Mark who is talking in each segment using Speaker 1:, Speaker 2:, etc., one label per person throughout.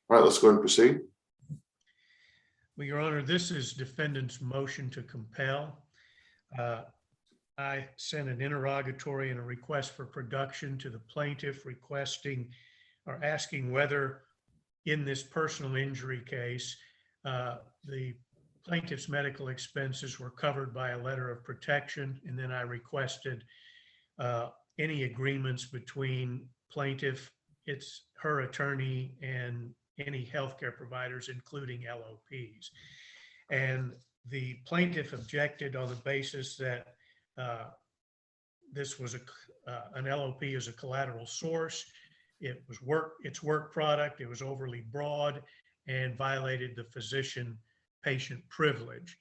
Speaker 1: All right, let's go ahead and proceed.
Speaker 2: Well, Your Honor, this is defendant's motion to compel. I sent an interrogatory and a request for production to the plaintiff requesting or asking whether in this personal injury case, the plaintiff's medical expenses were covered by a letter of protection. And then I requested any agreements between plaintiff, her attorney, and any healthcare providers, including LOPs. And the plaintiff objected on the basis that this was an LOP is a collateral source. It was its work product. It was overly broad and violated the physician-patient privilege.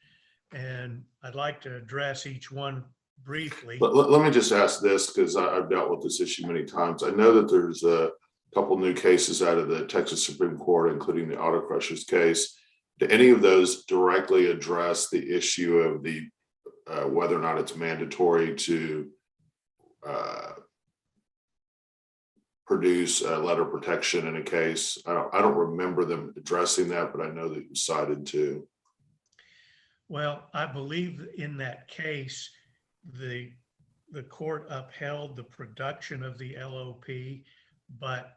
Speaker 2: And I'd like to address each one briefly.
Speaker 1: Let me just ask this, because I've dealt with this issue many times. I know that there's a couple new cases out of the Texas Supreme Court, including the Auto Crushers case. Do any of those directly address the issue of the whether or not it's mandatory to produce a letter of protection in a case? I don't remember them addressing that, but I know that you cited to.
Speaker 2: Well, I believe in that case, the court upheld the production of the LOP, but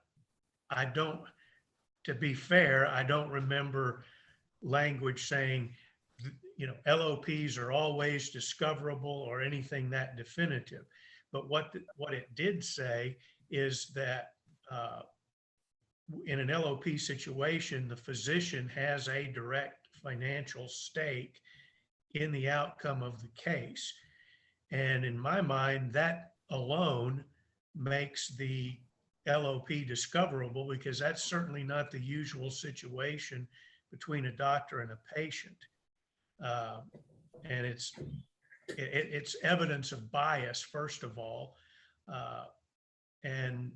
Speaker 2: to be fair, I don't remember language saying, LOPs are always discoverable or anything that definitive. But what it did say is that in an LOP situation, the physician has a direct financial stake in the outcome of the case. And in my mind, that alone makes the LOP discoverable, because that's certainly not the usual situation between a doctor and a patient. And it's evidence of bias, first of all, and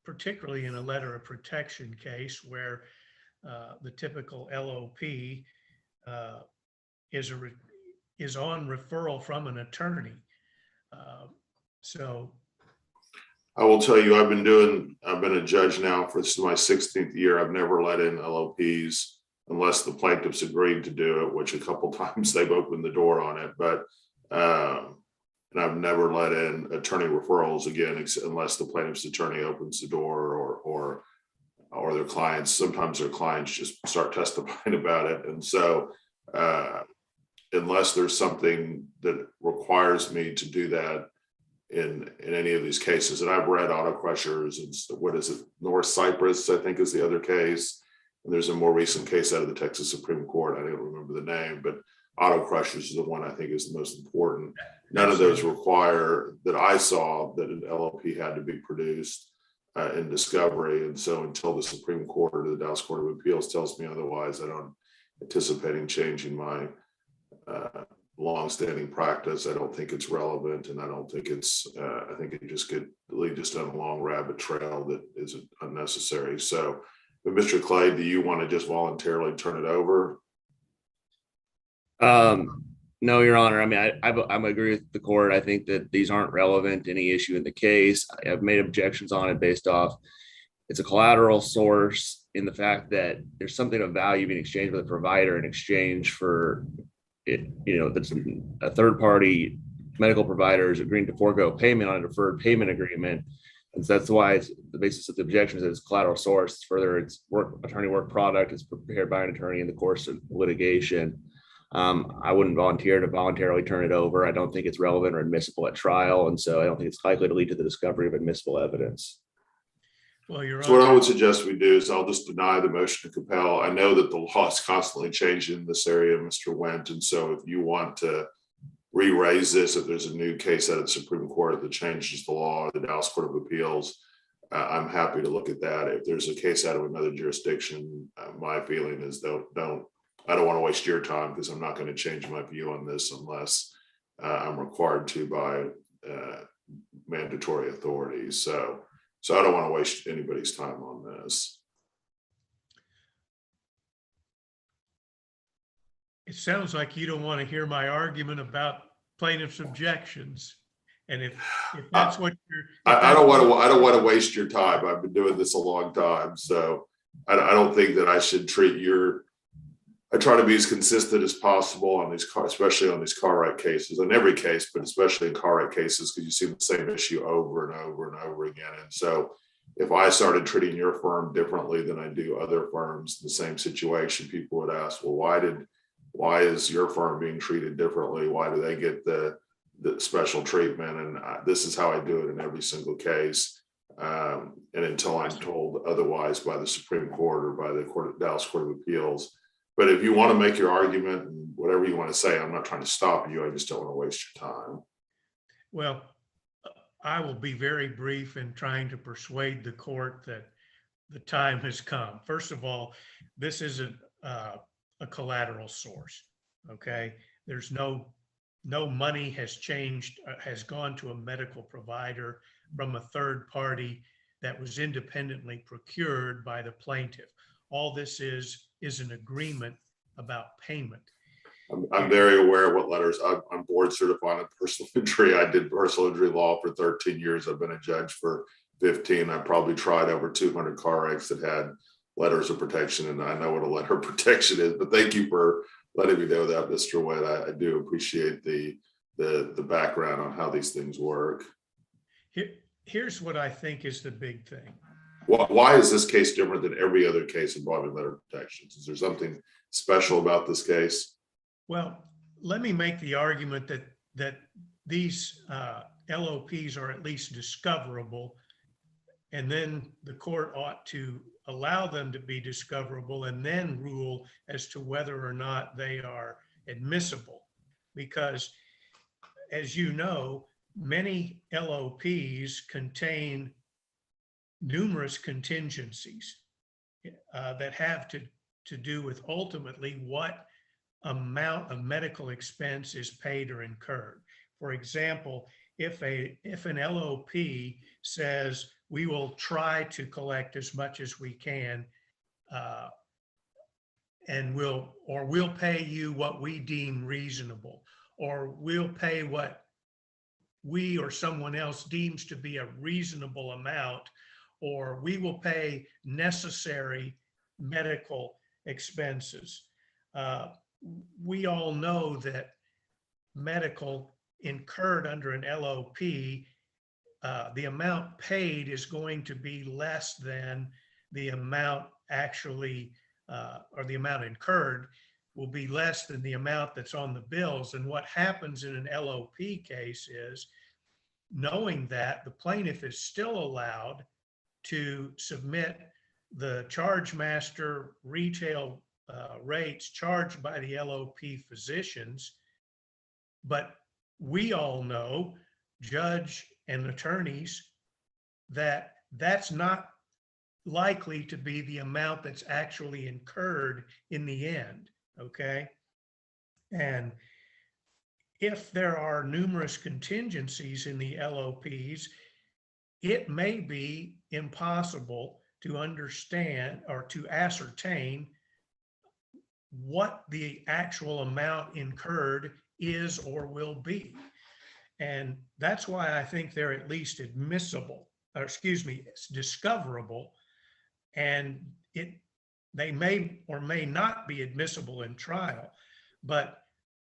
Speaker 2: particularly in a letter of protection case where the typical LOP is on referral from an attorney. So
Speaker 1: I will tell you, I've been a judge now for this is my 16th year. I've never let in LOPs unless the plaintiffs agreed to do it, which a couple times they've opened the door on it. But and I've never let in attorney referrals again, unless the plaintiff's attorney opens the door or their clients. Sometimes their clients just start testifying about it. And so unless there's something that requires me to do that in any of these cases, and I've read Auto Crushers and what is it, North Cyprus, I think is the other case. And there's a more recent case out of the Texas Supreme Court. I don't remember the name, but Auto Crushers is the one I think is the most important. None of those require that I saw that an LOP had to be produced in discovery. And so until the Supreme Court or the Dallas Court of Appeals tells me otherwise, I don't anticipating changing my longstanding practice. I don't think it's relevant, and I don't think it's. I think it just could lead us down a long rabbit trail that is unnecessary. So, but Mr. Clay, do you want to just voluntarily turn it over?
Speaker 3: No, Your Honor. I mean, I agree with the court. I think that these aren't relevant to any issue in the case. I've made objections on it based off it's a collateral source in the fact that there's something of value being exchanged with a provider in exchange for it. That's a third party medical provider is agreeing to forego payment on a deferred payment agreement. And so that's why it's the basis of the objection is that it's collateral source. Further, it's attorney work product. It's prepared by an attorney in the course of litigation. I wouldn't volunteer to voluntarily turn it over. I don't think it's relevant or admissible at trial. And so I don't think it's likely to lead to the discovery of admissible evidence.
Speaker 2: Well, Your Honor,
Speaker 1: So what I would suggest we do is I'll just deny the motion to compel. I know that the law is constantly changing in this area, Mr. Wendt. And so if you want to re-raise this, if there's a new case out of the Supreme Court that changes the law or the Dallas Court of Appeals, I'm happy to look at that. If there's a case out of another jurisdiction, my feeling is I don't want to waste your time, because I'm not going to change my view on this unless I'm required to by mandatory authorities. So I don't want to waste anybody's time on this.
Speaker 2: it sounds like you don't want to hear my argument about plaintiff's objections. And if that's what you're,
Speaker 1: I don't want to waste your time. I've been doing this a long time, so I don't think that I should treat I try to be as consistent as possible on these cars, especially on these car wreck cases, in every case, but especially in car wreck cases, because you see the same issue over and over and over again. And so if I started treating your firm differently than I do other firms in the same situation, people would ask, well, why is your firm being treated differently? Why do they get the special treatment? And this is how I do it in every single case. And until I'm told otherwise by the Supreme Court or by the Dallas Court of Appeals. But if you want to make your argument and whatever you want to say, I'm not trying to stop you. I just don't want to waste your time.
Speaker 2: Well, I will be very brief in trying to persuade the court that the time has come. First of all, this isn't a collateral source. Okay, there's no money has changed, has gone to a medical provider from a third party that was independently procured by the plaintiff. All this is an agreement about payment.
Speaker 1: I'm very aware of what letters. I'm board certified in personal injury. I did personal injury law for 13 years. I've been a judge for 15. I probably tried over 200 car wrecks that had letters of protection, and I know what a letter of protection is. But thank you for letting me know that, Mr. Witt. I do appreciate the background on how these things work.
Speaker 2: Here's what I think is the big thing.
Speaker 1: Why is this case different than every other case involving letter of protections? Is there something special about this case?
Speaker 2: Well, let me make the argument that these LOPs are at least discoverable, and then the court ought to allow them to be discoverable and then rule as to whether or not they are admissible. Because, as you know, many LOPs contain numerous contingencies that have to do with ultimately what amount of medical expense is paid or incurred. For example, if an LOP says we will try to collect as much as we can, and we'll pay you what we deem reasonable, or we'll pay what we or someone else deems to be a reasonable amount, or we will pay necessary medical expenses. We all know that medical incurred under an LOP, the amount paid is going to be less than the amount actually, or the amount incurred will be less than the amount that's on the bills. And what happens in an LOP case is, knowing that, the plaintiff is still allowed to submit the charge master retail rates charged by the LOP physicians. But we all know, judge and attorneys, that that's not likely to be the amount that's actually incurred in the end, okay? And if there are numerous contingencies in the LOPs, it may be impossible to understand or to ascertain what the actual amount incurred is or will be. And that's why I think they're at least admissible, or excuse me, it's discoverable, and they may or may not be admissible in trial. But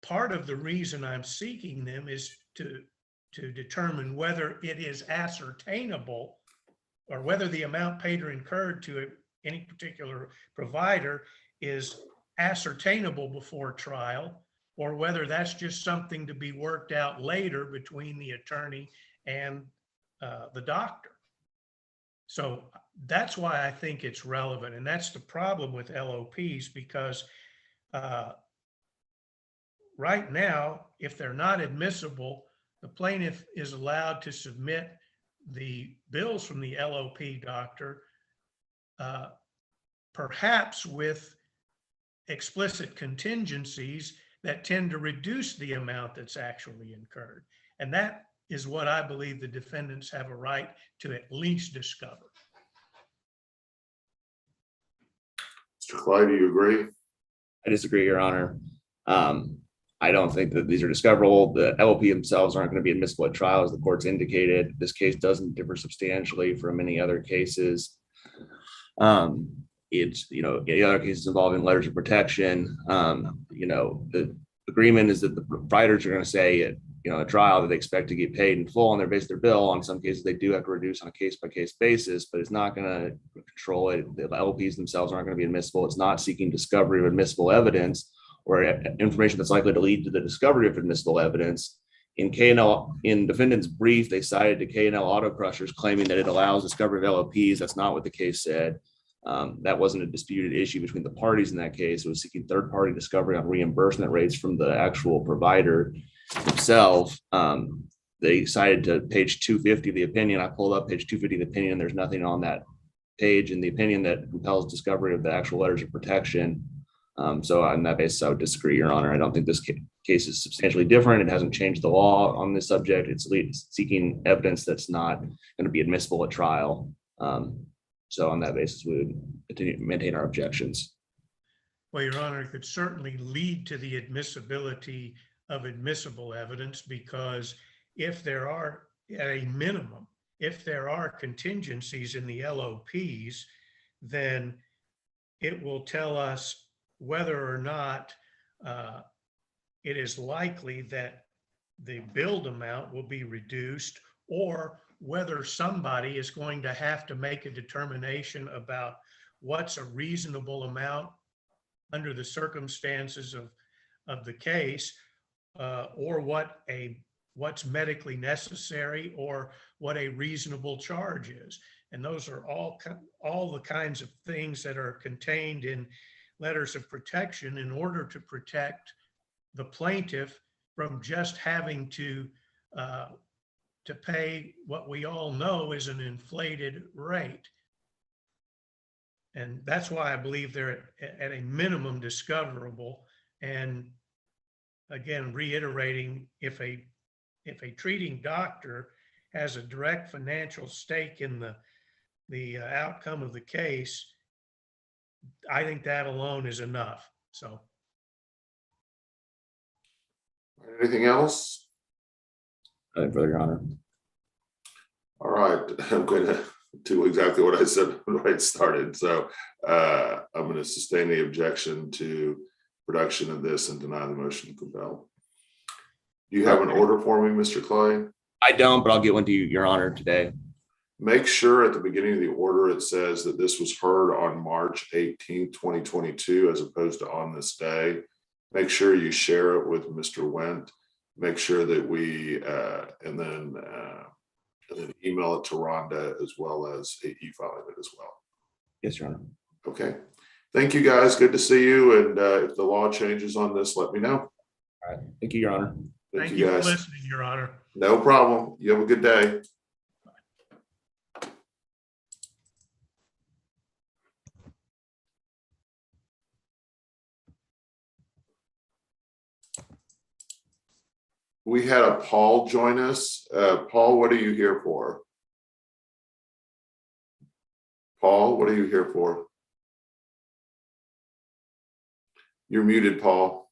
Speaker 2: part of the reason I'm seeking them is to determine whether it is ascertainable, or whether the amount paid or incurred to any particular provider is ascertainable before trial, or whether that's just something to be worked out later between the attorney and the doctor. So that's why I think it's relevant. And that's the problem with LOPs, because right now, if they're not admissible, the plaintiff is allowed to submit the bills from the LOP doctor, perhaps with explicit contingencies that tend to reduce the amount that's actually incurred. And that is what I believe the defendants have a right to at least discover.
Speaker 1: Mr. Clyde, do you agree?
Speaker 3: I disagree, Your Honor. I don't think that these are discoverable. The LOP themselves aren't going to be admissible at trial, as the court's indicated. This case doesn't differ substantially from many other cases. it's, the other cases involving letters of protection, the agreement is that the providers are going to say at a trial that they expect to get paid in full on their base their bill. On some cases, they do have to reduce on a case by case basis, but it's not going to control it. The LPs themselves aren't going to be admissible. It's not seeking discovery of admissible evidence or information that's likely to lead to the discovery of admissible evidence. In K&L, in defendant's brief, they cited to K&L Auto Crushers claiming that it allows discovery of LLPs. That's not what the case said. That wasn't a disputed issue between the parties in that case. It was seeking third-party discovery on reimbursement rates from the actual provider himself. They cited to page 250 of the opinion. I pulled up page 250 of the opinion. There's nothing on that page in the opinion that compels discovery of the actual letters of protection. So on that basis, I would disagree, Your Honor. I don't think this case is substantially different. It hasn't changed the law on this subject. It's seeking evidence that's not going to be admissible at trial. So on that basis, we would continue to maintain our objections.
Speaker 2: Well, Your Honor, it could certainly lead to the admissibility of admissible evidence, because if there are, at a minimum, if there are contingencies in the LOPs, then it will tell us whether or not it is likely that the billed amount will be reduced, or whether somebody is going to have to make a determination about what's a reasonable amount under the circumstances of the case, or what's medically necessary, or what a reasonable charge is. And those are all the kinds of things that are contained in letters of protection in order to protect the plaintiff from just having to pay what we all know is an inflated rate. And that's why I believe they're at a minimum discoverable. And again, reiterating, if a treating doctor has a direct financial stake in the outcome of the case, I think that alone is enough. So.
Speaker 1: Anything else?
Speaker 3: Further, Your Honor.
Speaker 1: All right, I'm going to do exactly what I said when I started. So I'm going to sustain the objection to production of this and deny the motion to compel. Do you have an order for me, Mr. Clay?
Speaker 3: I don't, but I'll get one to you, Your Honor, today.
Speaker 1: Make sure at the beginning of the order it says that this was heard on March 18th, 2022, as opposed to on this day. Make sure you share it with Mr. Wendt. Make sure that we and then email it to Rhonda, as well as e-filing it as well.
Speaker 3: Yes, Your Honor.
Speaker 1: Okay. Thank you, guys. Good to see you. And if the law changes on this, let me know.
Speaker 3: All right. Thank you, Your Honor.
Speaker 2: Thank you for listening, Your Honor.
Speaker 1: No problem. You have a good day. We had a Paul join us. Paul, what are you here for? Paul, what are you here for? You're muted, Paul.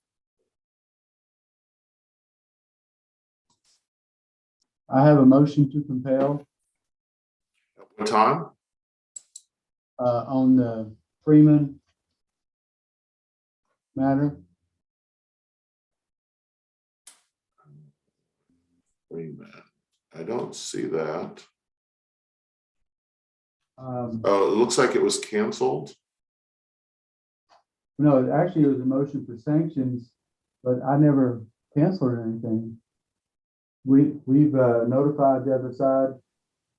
Speaker 4: I have a motion to compel
Speaker 1: At what time?
Speaker 4: on the Freeman matter.
Speaker 1: Wait a minute. I don't see that.
Speaker 4: Um,
Speaker 1: Oh, it looks like it was canceled.
Speaker 4: No, actually, it was a motion for sanctions, but I never canceled or anything. We've notified the other side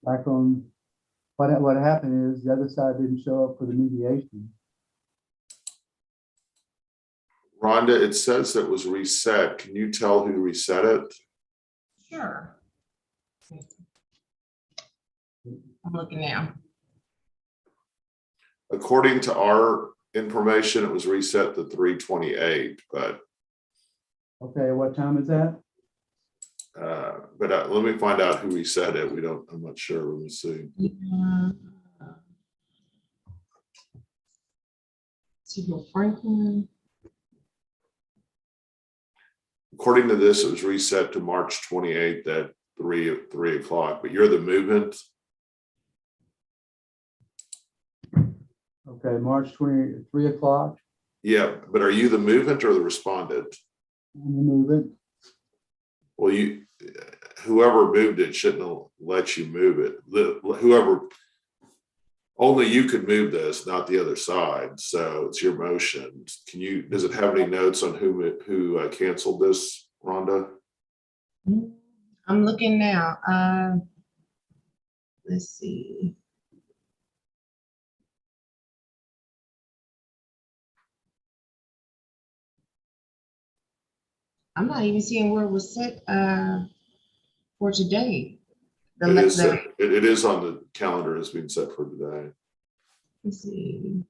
Speaker 4: back on what happened is the other side didn't show up for the mediation.
Speaker 1: Rhonda, it says it was reset. Can you tell who reset it?
Speaker 5: Sure. I'm looking now.
Speaker 1: According to our information, it was reset to 3/28, but
Speaker 4: Okay, what time is that?
Speaker 1: let me find out who reset it. I'm not sure. Let me see.
Speaker 5: Sibyl Franklin.
Speaker 1: According to this, it was reset to March 28th at 3 o'clock, but you're the movement.
Speaker 4: Okay, March 20, 3 o'clock.
Speaker 1: Yeah, but are you the movant or the respondent?
Speaker 4: I'm gonna move it.
Speaker 1: Well, whoever moved it shouldn't have let you move it. Only you could move this, not the other side. So it's your motion. Does it have any notes on who canceled this, Rhonda?
Speaker 5: I'm looking now. Let's see. I'm not even seeing where it was set for today.
Speaker 1: It is on the calendar as being set for today.
Speaker 5: Let's see.